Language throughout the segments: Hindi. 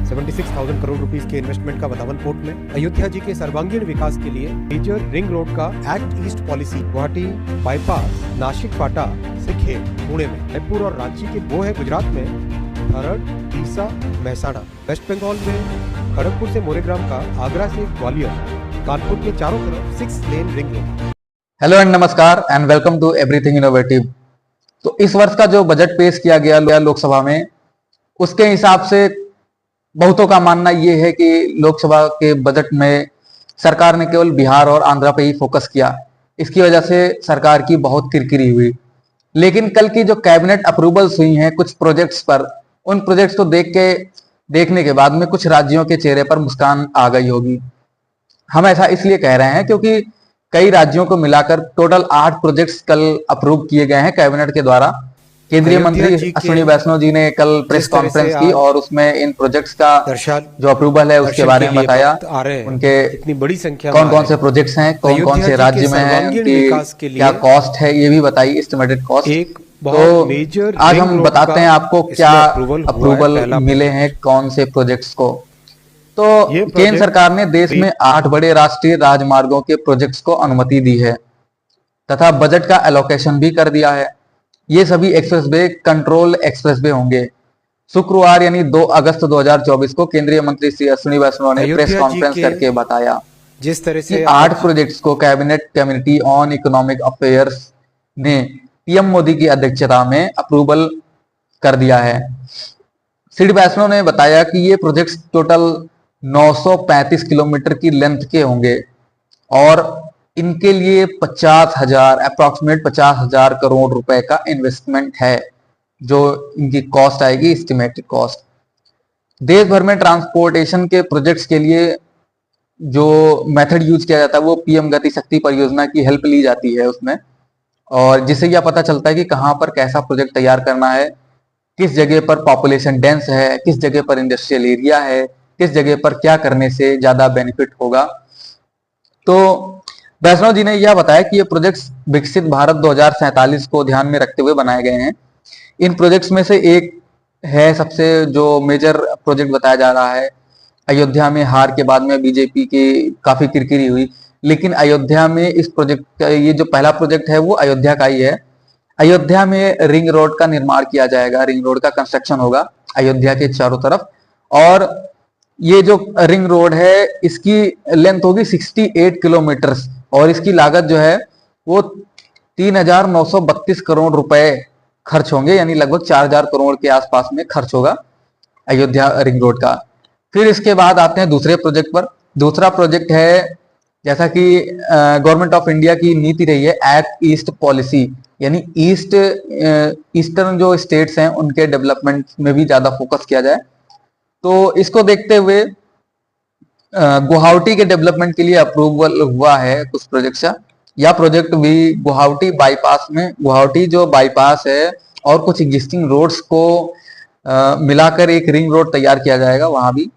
76,000 करोड़ रुपीस के इन्वेस्टमेंट का वधावन पोर्ट में अयोध्या जी के सर्वांगीण विकास के लिए मेजर रिंग रोड का act east policy Guwahati bypass Nashik पाटा से खेर पुणे में जयपुर और रांची के वो है गुजरात में खरड़ तीसा महसाणा वेस्ट बंगाल में खड़गपुर से मोरेग्राम का आगरा से ग्वालियर कानपुर के चारों तरफ 6 lane ring road. Hello and नमस्कार and welcome to everything innovative. तो इस वर्ष का जो बजट पेश किया गया लोकसभा में, उसके हिसाब से बहुतों का मानना ये है कि लोकसभा के बजट में सरकार ने केवल बिहार और आंध्र पे ही फोकस किया। इसकी वजह से सरकार की बहुत किरकिरी हुई। लेकिन कल की जो कैबिनेट अप्रूवल्स हुई हैं कुछ प्रोजेक्ट्स पर, उन प्रोजेक्ट्स को देखने के बाद में कुछ राज्यों के चेहरे पर मुस्कान आ गई होगी। हम ऐसा इसलिए कह रहे हैं क्योंकि कई राज्यों को मिलाकर टोटल 8 प्रोजेक्ट्स कल अप्रूव किए गए हैं कैबिनेट के द्वारा। केंद्रीय मंत्री अश्विनी वैष्णव जी ने कल प्रेस कॉन्फ्रेंस की और उसमें इन प्रोजेक्ट्स का जो अप्रूवल है उसके बारे में बताया। उनके इतनी बड़ी संख्या कौन कौन से प्रोजेक्ट्स हैं, कौन कौन से राज्य में हैं, उनकी क्या कॉस्ट है, ये भी बताई, एस्टिमेटेड कॉस्ट। तो आज हम बताते हैं आपको क्या अप्रूवल मिले हैं कौन से प्रोजेक्ट्स को। तो केंद्र सरकार ने देश में 8 बड़े राष्ट्रीय राजमार्गों के प्रोजेक्ट्स को अनुमति दी है तथा बजट का एलोकेशन भी कर दिया है। ये सभी एक्सप्रेसवे कंट्रोल एक्सप्रेसवे होंगे। शुक्रवार यानी 2 अगस्त 2024 को केंद्रीय मंत्री श्री अश्विनी वैष्णव ने प्रेस कॉन्फ्रेंस करके बताया जिस तरह से 8 प्रोजेक्ट्स को cabinet committee on economic affairs ने पीएम मोदी की अध्यक्षता में अप्रूवल कर दिया है। श्री वैष्णव ने बताया कि ये प्रोजेक्ट्स टोटल 935 किलोमीटर की लेंथ के होंगे और इनके लिए अप्रोक्सीमेट 50,000 करोड़ रुपए का इन्वेस्टमेंट है जो इनकी कॉस्ट आएगी, एस्टिमेटेड कॉस्ट। देश भर में ट्रांसपोर्टेशन के प्रोजेक्ट्स के लिए जो मेथड यूज किया जाता है वो पीएम गति शक्ति परियोजना की हेल्प ली जाती है उसमें, और जिससे यह पता चलता है कि कहां पर कैसा प्रोजेक्ट तैयार करना है, किस जगह पर पॉपुलेशन डेंस है, किस जगह पर इंडस्ट्रियल एरिया है, किस जगह पर क्या करने से ज्यादा बेनिफिट होगा। तो वैष्णव जी ने यह बताया कि ये प्रोजेक्ट्स विकसित भारत 2047 को ध्यान में रखते हुए बनाए गए हैं। इन प्रोजेक्ट्स में से एक है सबसे जो मेजर प्रोजेक्ट बताया जा रहा है। अयोध्या में हार के बाद में बीजेपी की काफी किरकिरी हुई, लेकिन अयोध्या में इस प्रोजेक्ट ये जो पहला प्रोजेक्ट है वो अयोध्या का ही है। अयोध्या में रिंग रोड का निर्माण किया जाएगा, रिंग रोड का कंस्ट्रक्शन होगा अयोध्या के चारों तरफ। और ये जो रिंग रोड है इसकी लेंथ होगी 68 किलोमीटर और इसकी लागत जो है वो 3,932 करोड़ रुपए खर्च होंगे, यानी लगभग 4,000 करोड़ के आसपास में खर्च होगा अयोध्या रिंग रोड का। फिर इसके बाद आते हैं दूसरे प्रोजेक्ट पर। दूसरा प्रोजेक्ट है, जैसा कि गवर्नमेंट ऑफ इंडिया की नीति रही है, एक्ट ईस्ट पॉलिसी, यानी ईस्टर्न जो स्टेट्स हैं उनके डेवलपमेंट में भी ज्यादा फोकस किया जाए। तो इसको देखते हुए गुवाहाटी के डेवलपमेंट के लिए अप्रूवल हुआ है कुछ प्रोजेक्ट का। यह प्रोजेक्ट भी गुवाहाटी बाईपास में, गुवाहाटी जो बाईपास है और कुछ एग्जिस्टिंग रोड्स को मिलाकर एक रिंग रोड तैयार किया जाएगा वहां भी।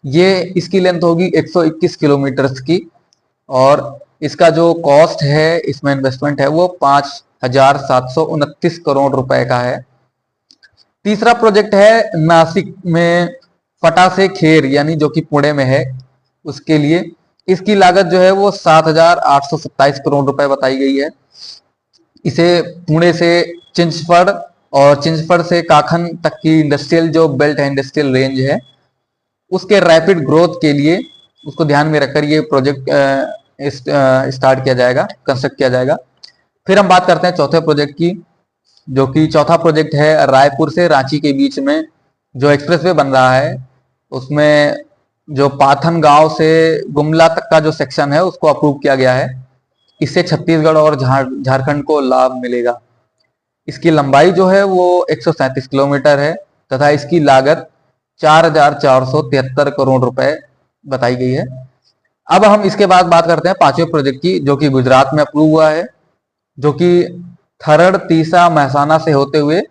ये इसकी लेंथ होगी 121 किलोमीटर की और इसका जो कॉस्ट है, इसमें इन्वेस्टमेंट है वो 5,729 करोड़ रुपए का है। तीसरा प्रोजेक्ट है नासिक में पटा से खेर, यानी जो कि पुणे में है, उसके लिए इसकी लागत जो है वो 7,827 करोड़ रुपए बताई गई है। इसे पुणे से चिंचफड़ और चिंचफड़ से काखन तक की इंडस्ट्रियल जो बेल्ट है, इंडस्ट्रियल रेंज है, उसके रैपिड ग्रोथ के लिए उसको ध्यान में रखकर ये प्रोजेक्ट स्टार्ट किया जाएगा, कंस्ट्रक्ट किया जाएगा। फिर हम बात करते हैं चौथे प्रोजेक्ट की, जो कि चौथा प्रोजेक्ट है रायपुर से रांची के बीच में जो एक्सप्रेसवे बन रहा है। उसमें जो पाथन गांव से गुमला तक का जो सेक्शन है उसको अप्रूव किया गया है। इससे छत्तीसगढ़ और झारखंड को लाभ मिलेगा। इसकी लंबाई जो है वो 137 किलोमीटर है तथा इसकी लागत 4,473 करोड़ रुपए बताई गई है। अब हम इसके बाद बात करते हैं पांचवें प्रोजेक्ट की, जो कि गुजरात में अप्रूव हुआ है, जो कि खरड़ तीसा महसाना से होते हुए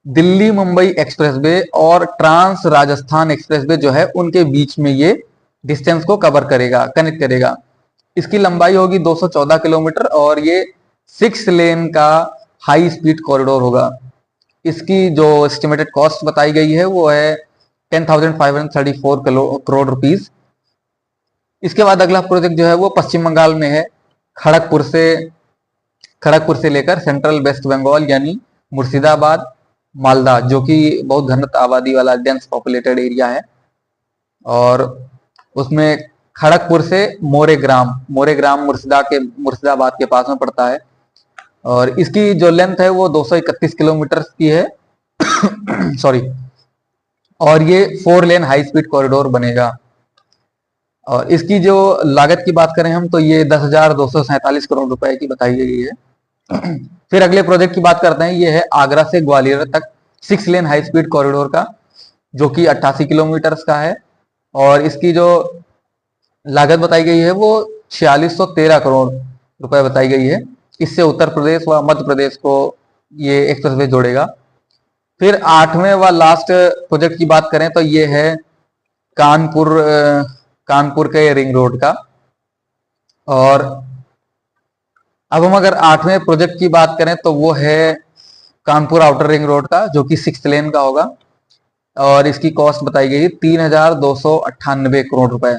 दिल्ली मुंबई एक्सप्रेसवे और ट्रांस राजस्थान एक्सप्रेसवे जो है उनके बीच में ये डिस्टेंस को कवर करेगा, कनेक्ट करेगा। इसकी लंबाई होगी 214 किलोमीटर और ये 6 लेन का हाई स्पीड कॉरिडोर होगा। इसकी जो एस्टिमेटेड कॉस्ट बताई गई है वो है 10,534 करोड़ रुपीस। इसके बाद अगला प्रोजेक्ट जो है वो पश्चिम बंगाल में है, खड़गपुर से लेकर सेंट्रल वेस्ट बंगाल यानी मुर्शिदाबाद, मालदा, जो कि बहुत घनत्व आबादी वाला डेंस पॉपुलेटेड एरिया है। और उसमें खड़गपुर से मोरेग्राम मुर्शिदाबाद के पास में पड़ता है। और इसकी जो लेंथ है वो 231 किलोमीटर की है सॉरी। और ये 4 लेन हाई स्पीड कॉरिडोर बनेगा। और इसकी जो लागत की बात करें हम तो ये 10,247 करोड़ रुपए की बताई गई है। फिर अगले प्रोजेक्ट की बात करते हैं, ये है आगरा से ग्वालियर तक 6 लेन हाई स्पीड कॉरिडोर का, जो कि 88 किलोमीटर का है। और इसकी जो लागत बताई गई है वो 4613 करोड़ रुपए बताई गई है। इससे उत्तर प्रदेश व मध्य प्रदेश को ये एक्सप्रेसवे जोड़ेगा। फिर 8वें व लास्ट प्रोजेक्ट की बात करें तो ये है कानपुर के रिंग रोड का। और अब हम अगर 8वें प्रोजेक्ट की बात करें तो वो है कानपुर आउटर रिंग रोड का, जो कि 6 लेन का होगा। और इसकी कॉस्ट बताई गई 3,298 करोड़ रुपए।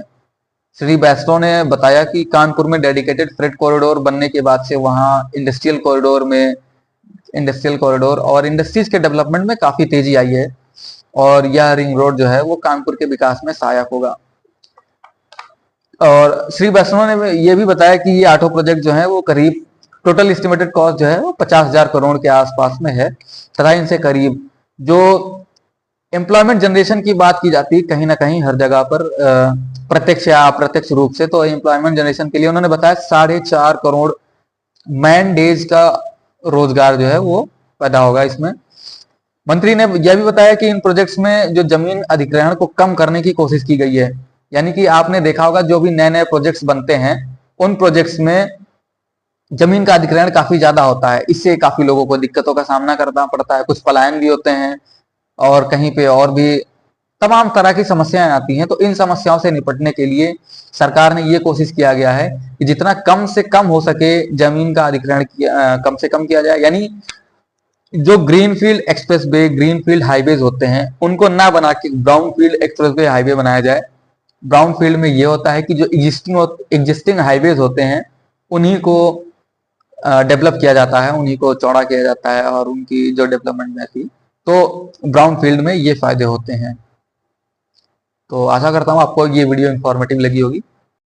श्री बैस्टो ने बताया कि कानपुर में डेडिकेटेड फ्रेट कॉरिडोर बनने के बाद से वहां इंडस्ट्रियल कॉरिडोर और इंडस्ट्रीज के डेवलपमेंट में काफी तेजी आई है। और यह रिंग रोड जो है वो कानपुर के विकास में सहायक होगा। और श्री वैष्णव ने यह भी बताया कि ये 8 प्रोजेक्ट जो है वो करीब टोटल एस्टिमेटेड कॉस्ट जो है वो 50,000 करोड़ के आसपास में है। तथा इनसे करीब जो एम्प्लॉयमेंट जनरेशन की बात की जाती है कहीं ना कहीं हर जगह पर प्रत्यक्ष या अप्रत्यक्ष रूप से, तो एम्प्लॉयमेंट जनरेशन के लिए उन्होंने बताया 4.5 करोड़ मैन डेज का रोजगार जो है वो पैदा होगा इसमें। मंत्री ने यह भी बताया कि इन प्रोजेक्ट्स में जो जमीन अधिग्रहण को कम करने की कोशिश की गई है। यानी कि आपने देखा होगा जो भी नए नए प्रोजेक्ट्स बनते हैं उन प्रोजेक्ट्स में जमीन का अधिग्रहण काफी ज्यादा होता है। इससे काफी लोगों को दिक्कतों का सामना करना पड़ता है, कुछ पलायन भी होते हैं और कहीं पे और भी तमाम तरह की समस्याएं आती हैं। तो इन समस्याओं से निपटने के लिए सरकार ने ये कोशिश किया गया है कि जितना कम से कम हो सके जमीन का अधिग्रहण कम से कम किया जाए। यानी जो ग्रीनफील्ड एक्सप्रेसवे, ग्रीनफील्ड हाईवेज होते हैं उनको ना बना के ब्राउनफील्ड एक्सप्रेसवे हाईवे बनाया जाए। ब्राउनफील्ड में ये होता है कि जो एग्जिस्टिंग हाईवेज होते हैं उन्हीं को डेवलप किया जाता है, उन्हीं को चौड़ा किया जाता है और उनकी जो डेवलपमेंट में थी, तो ब्राउनफील्ड में ये फायदे होते हैं। तो आशा करता हूँ आपको ये वीडियो इंफॉर्मेटिव लगी होगी।